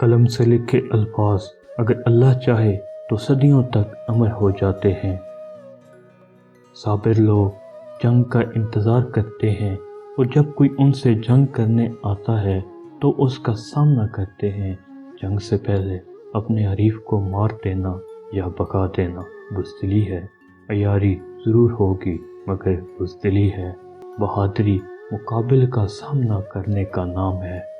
قلم سے لکھے الفاظ اگر اللہ چاہے تو صدیوں تک امر ہو جاتے ہیں۔ صابر لوگ جنگ کا انتظار کرتے ہیں اور جب کوئی ان سے جنگ کرنے آتا ہے تو اس کا سامنا کرتے ہیں۔ جنگ سے پہلے اپنے حریف کو مار دینا یا بھگا دینا بزدلی ہے۔ عیاری ضرور ہوگی مگر بزدلی ہے۔ بہادری مقابل کا سامنا کرنے کا نام ہے۔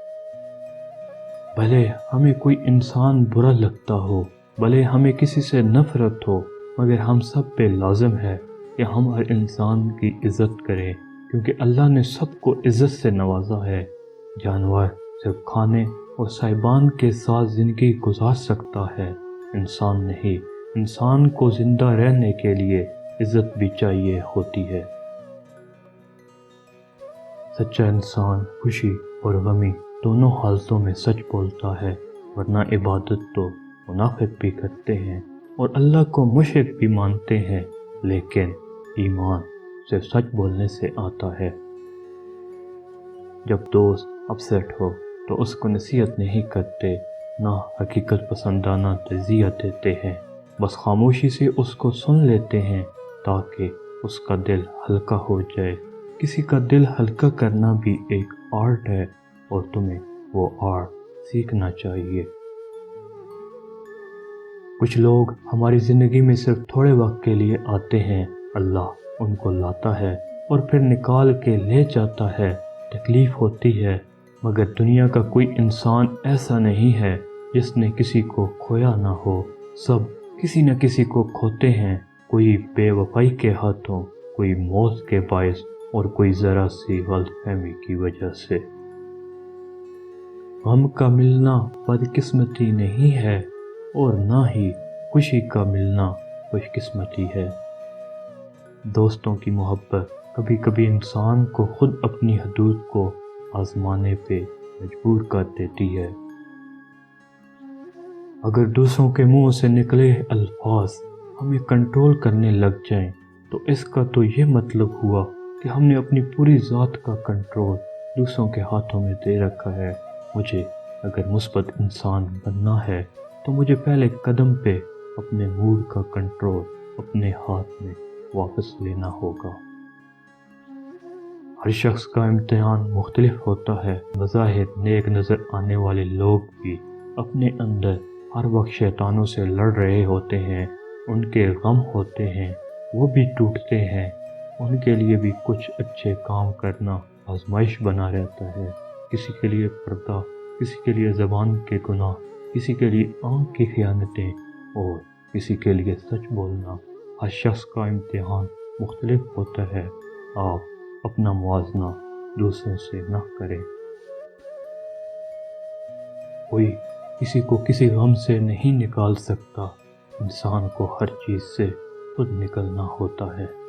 بھلے ہمیں کوئی انسان برا لگتا ہو، بھلے ہمیں کسی سے نفرت ہو، مگر ہم سب پہ لازم ہے کہ ہم ہر انسان کی عزت کریں، کیونکہ اللہ نے سب کو عزت سے نوازا ہے۔ جانور صرف کھانے اور سائبان کے ساتھ زندگی گزار سکتا ہے، انسان نہیں۔ انسان کو زندہ رہنے کے لیے عزت بھی چاہیے ہوتی ہے۔ سچا انسان خوشی اور غمی دونوں حالتوں میں سچ بولتا ہے، ورنہ عبادت تو منافق بھی کرتے ہیں اور اللہ کو مشرک بھی مانتے ہیں، لیکن ایمان صرف سچ بولنے سے آتا ہے۔ جب دوست اپسیٹ ہو تو اس کو نصیحت نہیں کرتے، نہ حقیقت پسندانہ تعزیت دیتے ہیں، بس خاموشی سے اس کو سن لیتے ہیں تاکہ اس کا دل ہلکا ہو جائے۔ کسی کا دل ہلکا کرنا بھی ایک آرٹ ہے اور تمہیں وہ آرٹ سیکھنا چاہیے۔ کچھ لوگ ہماری زندگی میں صرف تھوڑے وقت کے لیے آتے ہیں، اللہ ان کو لاتا ہے اور پھر نکال کے لے جاتا ہے۔ تکلیف ہوتی ہے، مگر دنیا کا کوئی انسان ایسا نہیں ہے جس نے کسی کو کھویا نہ ہو۔ سب کسی نہ کسی کو کھوتے ہیں، کوئی بے وفائی کے ہاتھوں، کوئی موت کے باعث اور کوئی ذرا سی غلط فہمی کی وجہ سے۔ غم کا ملنا بدقسمتی نہیں ہے اور نہ ہی خوشی کا ملنا خوش قسمتی ہے۔ دوستوں کی محبت کبھی کبھی انسان کو خود اپنی حدود کو آزمانے پہ مجبور کر دیتی ہے۔ اگر دوسروں کے منہ سے نکلے الفاظ ہمیں کنٹرول کرنے لگ جائیں تو اس کا تو یہ مطلب ہوا کہ ہم نے اپنی پوری ذات کا کنٹرول دوسروں کے ہاتھوں میں دے رکھا ہے۔ مجھے اگر مثبت انسان بننا ہے تو مجھے پہلے قدم پہ اپنے موڈ کا کنٹرول اپنے ہاتھ میں واپس لینا ہوگا۔ ہر شخص کا امتحان مختلف ہوتا ہے۔ بظاہر نیک نظر آنے والے لوگ بھی اپنے اندر ہر وقت شیطانوں سے لڑ رہے ہوتے ہیں، ان کے غم ہوتے ہیں، وہ بھی ٹوٹتے ہیں، ان کے لیے بھی کچھ اچھے کام کرنا آزمائش بنا رہتا ہے۔ کسی کے لیے پردہ، کسی کے لیے زبان کے گناہ، کسی کے لیے آنکھ کی خیانتیں اور کسی کے لیے سچ بولنا۔ ہر شخص کا امتحان مختلف ہوتا ہے۔ آپ اپنا موازنہ دوسروں سے نہ کریں۔ کوئی کسی کو کسی غم سے نہیں نکال سکتا، انسان کو ہر چیز سے خود نکلنا ہوتا ہے۔